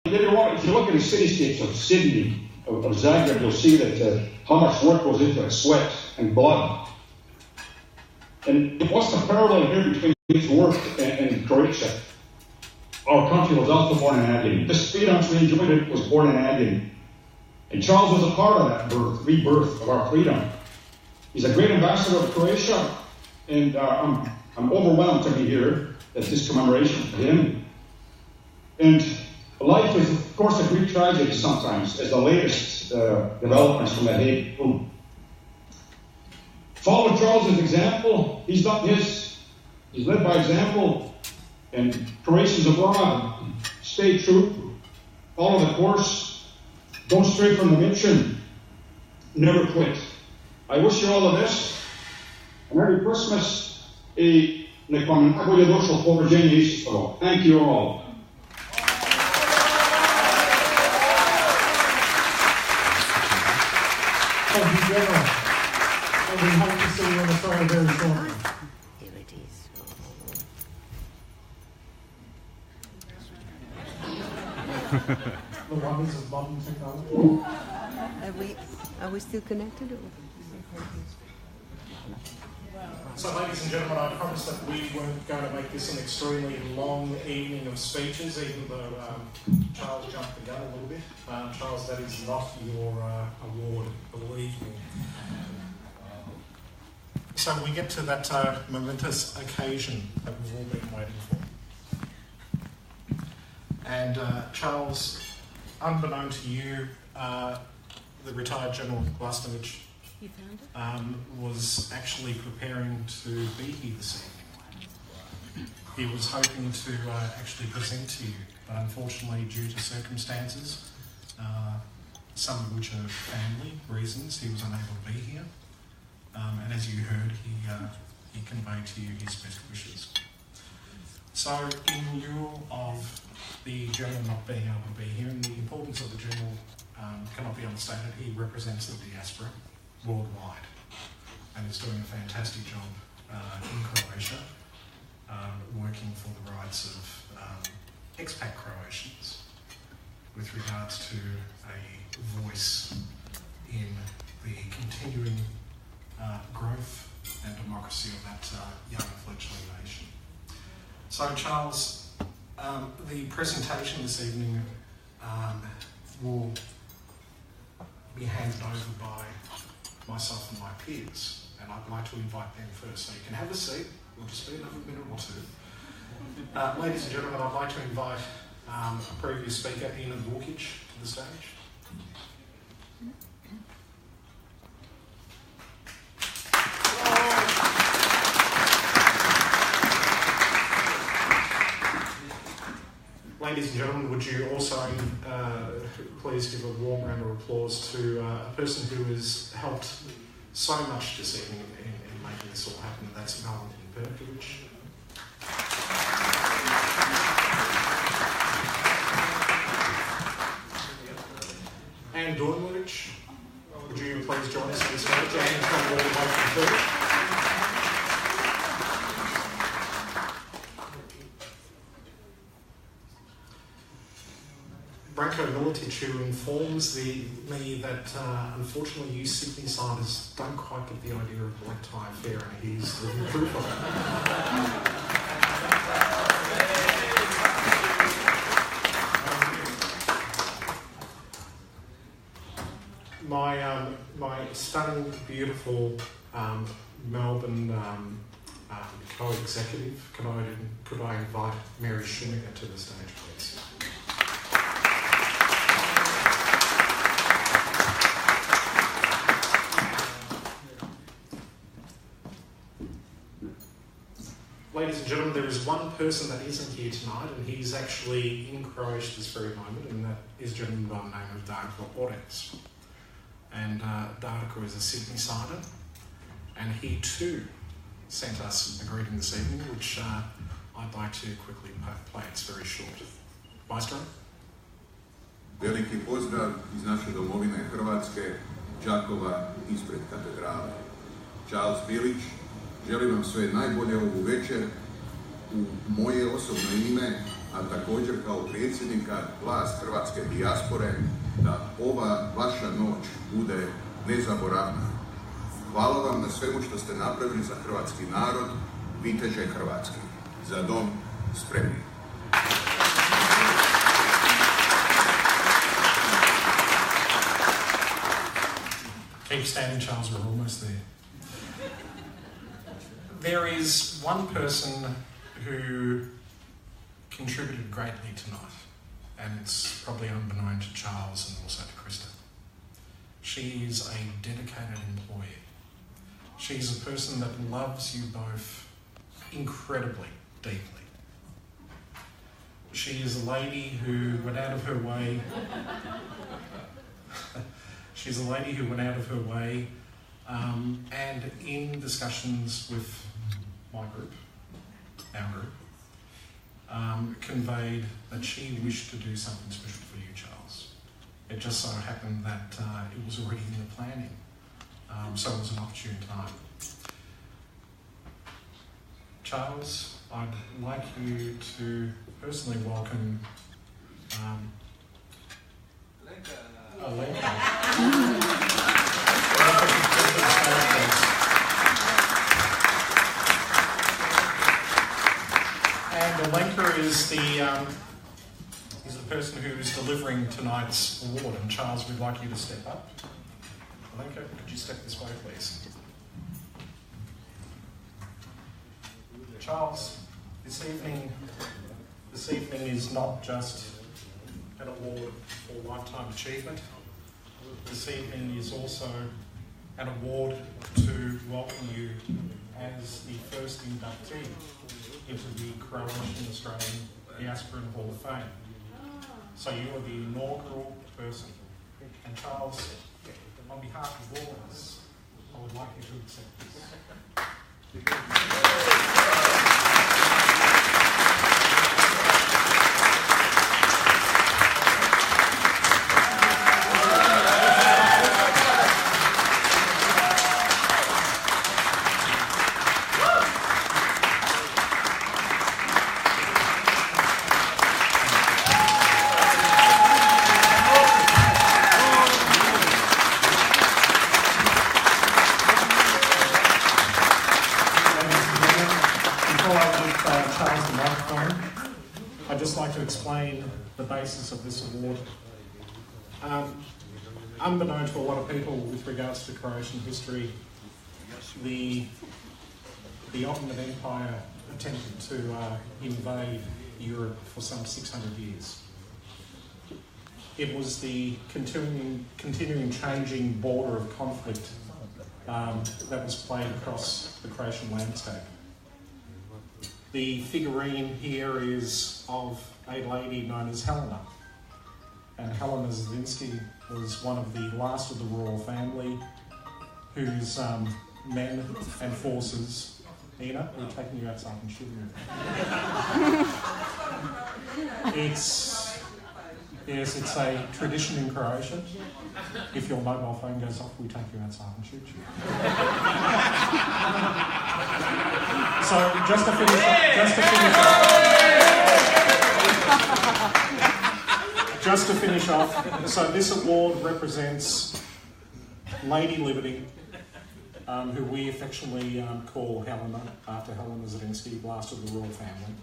If you look at the cityscapes of Sydney, of Zagreb, you'll see that how much work goes into it, sweat and blood. And what's the parallel here between his work and Croatia? Our country was also born in agony. This freedom we enjoyed it was born in agony. And Charles was a part of that rebirth of our freedom. He's a great ambassador of Croatia, and I'm overwhelmed to be here at this commemoration for him. And life is, of course, a Greek tragedy sometimes, as the latest developments from the Hague group. Follow Charles's example. He's done his. He's led by example. And Croatians abroad, stay true. Follow the course. Don't stray from the mission. Never quit. I wish you all of this. And Merry Christmas. I nek vam najbolje došlo po rođenju Isusovo. Thank you all. Thank you, General. And we hope to see you on the trial very shortly. Here it is. The wonders of modern technology. Are we still connected? So, ladies and gentlemen, I promised that we weren't going to make this an extremely long evening of speeches, even though Charles jumped the gun a little bit. Charles, that is not your award, believe me. So we get to that momentous occasion that we've all been waiting for. And Charles, unbeknown to you, the retired General Glasnovich You found it? Was actually preparing to be here this evening. He was hoping to actually present to you, but unfortunately due to circumstances, some of which are family reasons, he was unable to be here. And as you heard, he conveyed to you his best wishes. So in lieu of the General not being able to be here, and the importance of the General cannot be understated, he represents the diaspora worldwide and is doing a fantastic job in Croatia, working for the rights of expat Croatians with regards to a voice in the continuing growth and democracy of that young fledgling nation. So Charles, the presentation this evening will be handed over by myself and my peers, and I'd like to invite them first. So you can have a seat, we'll just be another minute or two. Ladies and gentlemen, I'd like to invite a previous speaker, Ian Vukic, to the stage. Ladies and gentlemen, would you also please give a warm round of applause to a person who has helped so much this evening in making this all happen, and that's Valentin Perkovic. Anne Dornlich, would you please join us on the stage? Anne's come all the way from Perth. Branko Militic, who informs me that unfortunately you Sydney-siders don't quite get the idea of black tie affair, and he's living proof of it. My stunning, beautiful Melbourne co-executive, could I invite Mary Schumacher to the stage, please? Ladies and gentlemen, there is one person that isn't here tonight, and he's actually in Croatia this very moment, and that is a gentleman by the name of Darko Orec. And Darko is a Sydney-sider, and he too sent us a greeting this evening, which I'd like to quickly play. It's very short. Maestro? Veliki pozdrav iz naše domovine Hrvatske, Đakova, ispred katedrale. Charles Bilić, želim vam sve najbolje ovu večer u moje osobno ime, a također kao predsjednika Glas hrvatske dijaspore, da ova vaša noć bude nezaboravna. Hvala vam na svemu što ste napravili za hrvatski narod, viteže hrvatski. Za dom spremni. Keep standing, Charles, we're almost there. There is one person who contributed greatly tonight, and it's probably unbeknown to Charles and also to Krista. She is a dedicated employee. She's a person that loves you both incredibly deeply. She is a lady who went out of her way. She's a lady who went out of her way and in discussions with my group, our group, conveyed that she wished to do something special for you, Charles. It just so happened that it was already in the planning, so it was an opportune time. Charles, I'd like you to personally welcome Alenka. And Alenka is the person who is delivering tonight's award. And Charles, we'd like you to step up. Alenka, could you step this way, please? Charles, this evening is not just an award for lifetime achievement. This evening is also an award to welcome you as the first inductee into the Croatian Australian Diasporan Hall of Fame. So you are the inaugural person. And Charles, on behalf of all of us, I would like you to accept this. I'd just like to explain the basis of this award. Unbeknown to a lot of people with regards to Croatian history, the Ottoman Empire attempted to invade Europe for some 600 years. It was the continuing changing border of conflict that was played across the Croatian landscape. The figurine here is of a lady known as Helena. And Helena Zrinski was one of the last of the royal family whose men and forces... Nina, we're taking you outside and shooting you. It's a tradition in Croatia. If your mobile phone goes off, we take you outside and shoot you. So just to finish off, so this award represents Lady Liberty, who we affectionately call Helena, after Helena Zrinski, last of the royal family.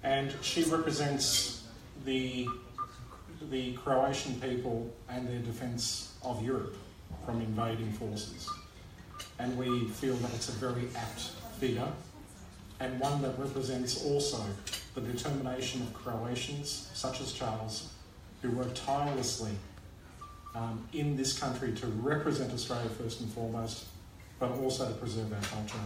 And she represents the Croatian people and their defence of Europe from invading forces. And we feel that it's a very apt figure, and one that represents also the determination of Croatians, such as Charles, who work tirelessly in this country to represent Australia first and foremost, but also to preserve our culture.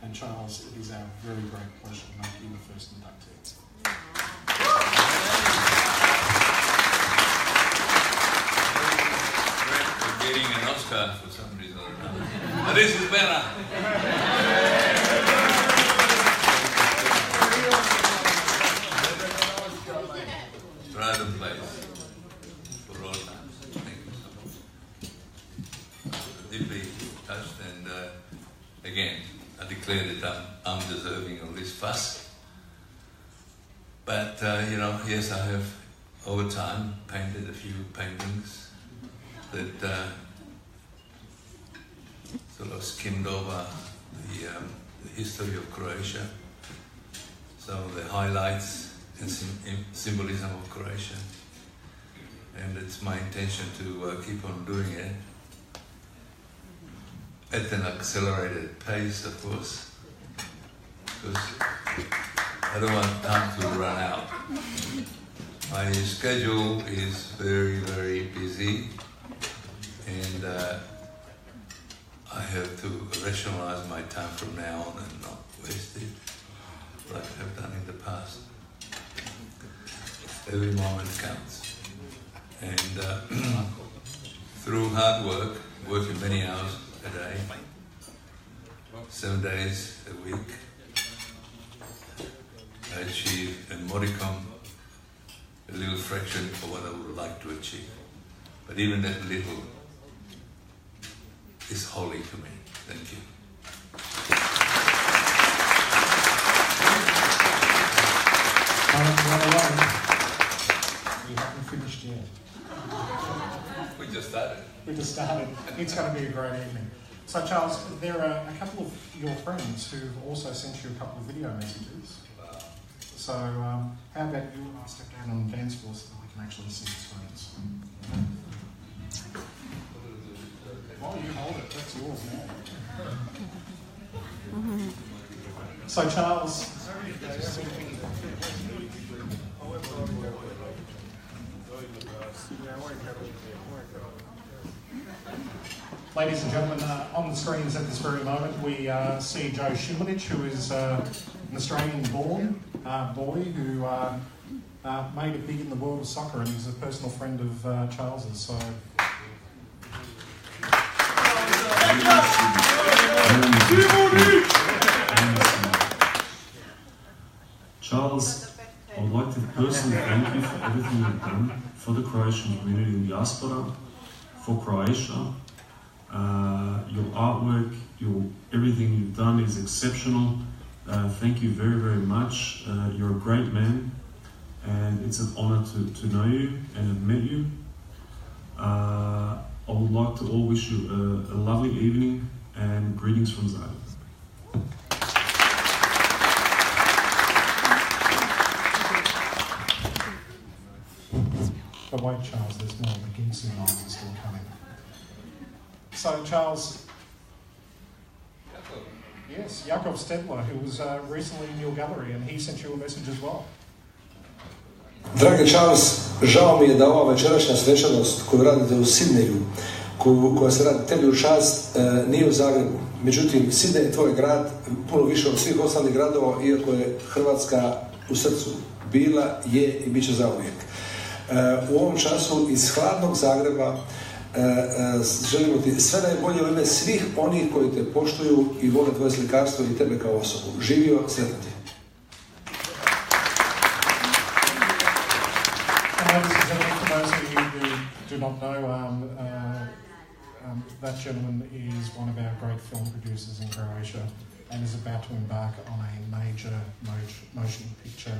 And Charles, it is our very great pleasure to make you the first inductee. Getting an Oscar for some reason or another. This is better. Pride and place for all times. Thank you so much. Deeply touched, and again, I declare that I'm deserving of this fuss. But, yes, I have, over time, painted a few paintings that sort of skimmed over the history of Croatia, some of the highlights and symbolism of Croatia. And it's my intention to keep on doing it at an accelerated pace, of course, because I don't want time to run out. My schedule is very, very busy, and I have to rationalize my time from now on and not waste it like I have done in the past. Every moment counts. And through hard work, working many hours a day, 7 days a week, I achieve a modicum, a little fraction of what I would like to achieve. But even that little is holy to me. Thank you. We haven't finished yet. We just started. We just started. It's going to be a great evening. So Charles, there are a couple of your friends who've also sent you a couple of video messages. So how about you step down on the dance floor so that we can actually see the screens? Oh, you hold it. That's yours now. So Charles. Ladies and gentlemen, on the screens at this very moment we see Joe Shimlevich, who is an Australian-born boy who made it big in the world of soccer, and he's a personal friend of Charles's. So. Charles, I would like to personally thank you for everything you've done for the Croatian community in diaspora, for Croatia. Your artwork, everything you've done is exceptional. Thank you very, very much. You're a great man, and it's an honor to know you and have met you. I would like to all wish you a lovely evening and greetings from Zagreb. But wait, Charles, there's more. The Ginseng line is still coming. So, Charles, yes, Jakov Stedler, who was recently in your gallery, and he sent you a message as well. Dragi Charles, žao mi je da ova večerašnja svečanost koju radite u Sidneju, koja se radi tebi u čast, nije u Zagrebu. Međutim, Sidney je tvoj grad puno više od svih ostalih gradova, iako je Hrvatska u srcu bila, je i bit će zauvijek. U ovom času iz hladnog Zagreba želimo ti sve najbolje u ime svih onih koji te poštuju i vole tvoje slikarstvo i tebe kao osobu. Živio, sretan ti. Ladies and gentlemen, for those of you who do not know, that gentleman is one of our great film producers in Croatia and is about to embark on a major motion picture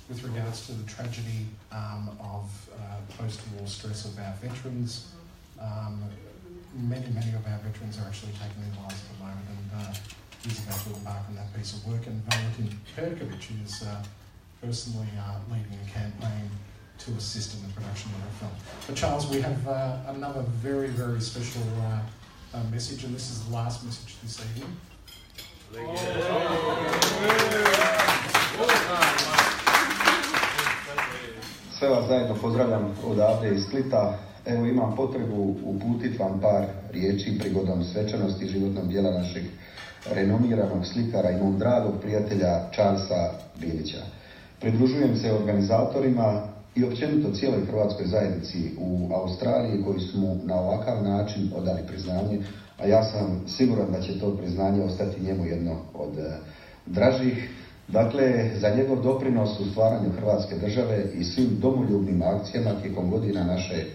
with regards to the tragedy of post-war stress of our veterans. Many of our veterans are actually taking their lives at the moment, and he's about to embark on that piece of work. And Valentin Perkovic is personally leading a campaign to assist in the production of the film. But Charles, we have another very, very special message, and this is the last message this evening. Sve vas zajedno pozdravljam odavde iz Splita. Evo, imam potrebu uputiti vam par riječi prigodom svečanosti životnog dijela našeg renomiranog slikara i mog dragog prijatelja Charlesa Bilića. Pridružujem se organizatorima i općenito cijeloj hrvatskoj zajednici u Australiji koji su mu na ovakav način odali priznanje, a ja sam siguran da će to priznanje ostati njemu jedno od dražih. Dakle, za njegov doprinos u stvaranju Hrvatske države i svim domoljubnim akcijama tijekom godina naše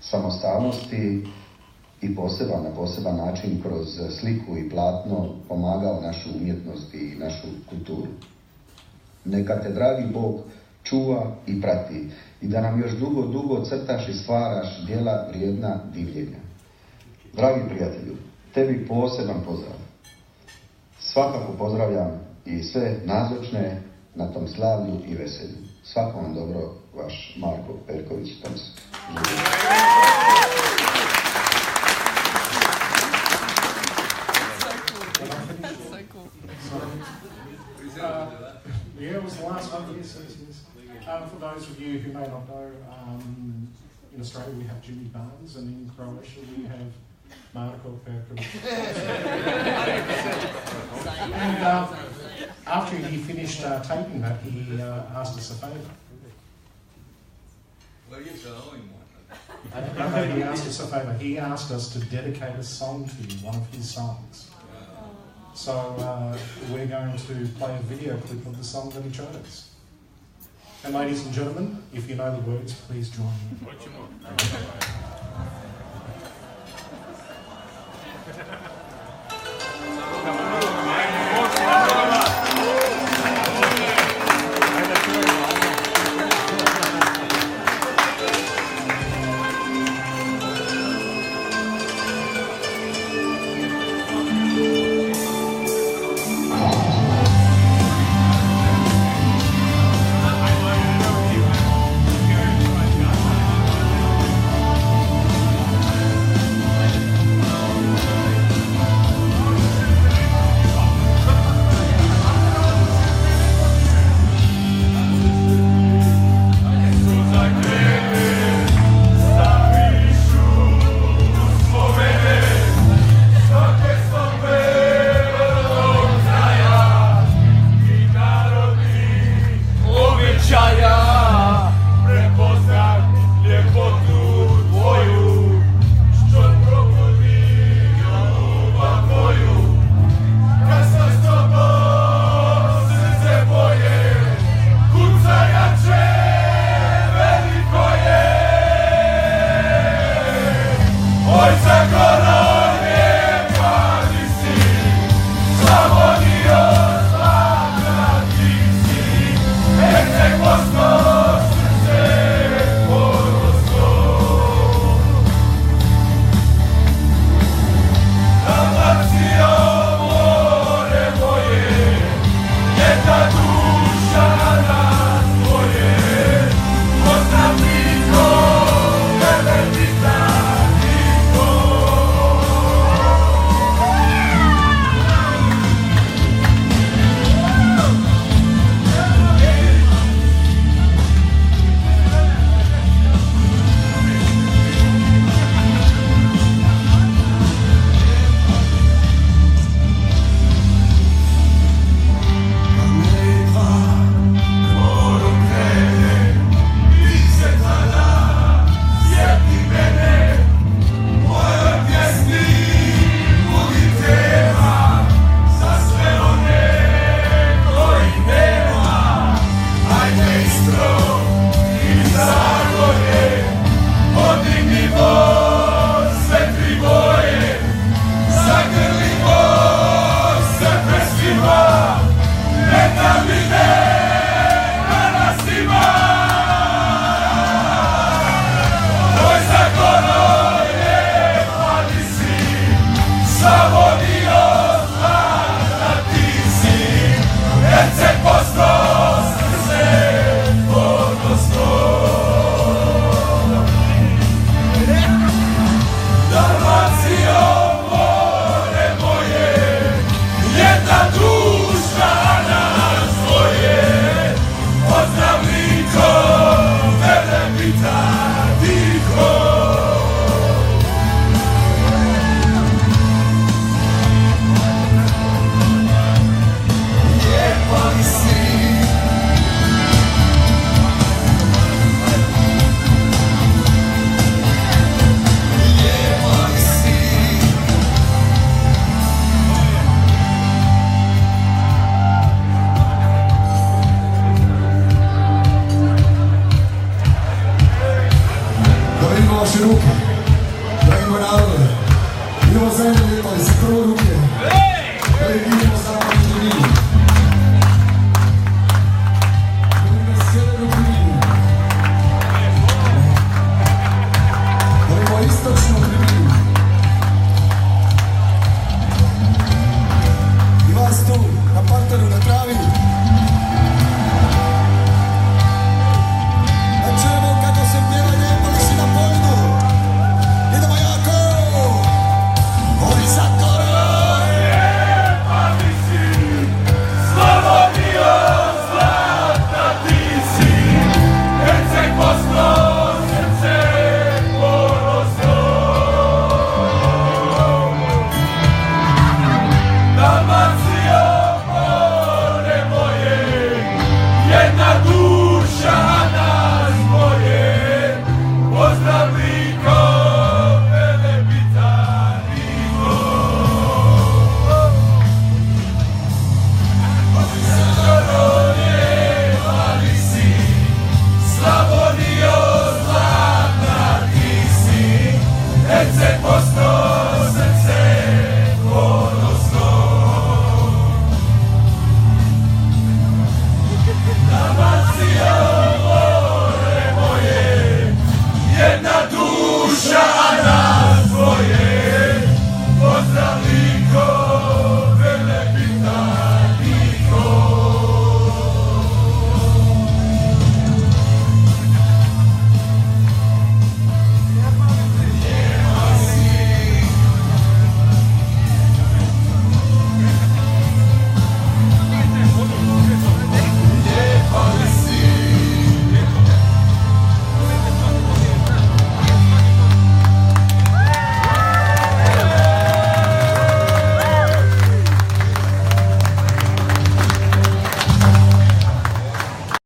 samostalnosti i na poseban način kroz sliku i platno pomagao našu umjetnost i našu kulturu. Neka te dragi Bog čuva i prati i da nam još dugo, dugo crtaš i stvaraš djela vrijedna divljenja. Dragi prijatelju, tebi poseban pozdrav. Svakako pozdravljam i sve nazočne na tom slavlju i veselju. Svako vam dobro, vaš Marko Perković-Thompson. Yeah, it was the last one. Yes. For those of you who may not know, in Australia we have Jimmy Barnes, and in Croatia we have Marko Perković. And after he finished taping that, he asked us a favour. Well, you're showing one. He asked us a favour. He asked us to dedicate a song to you, one of his songs. So we're going to play a video clip of the song that he chose. And ladies and gentlemen, if you know the words, please join me. Ruke. Osnovne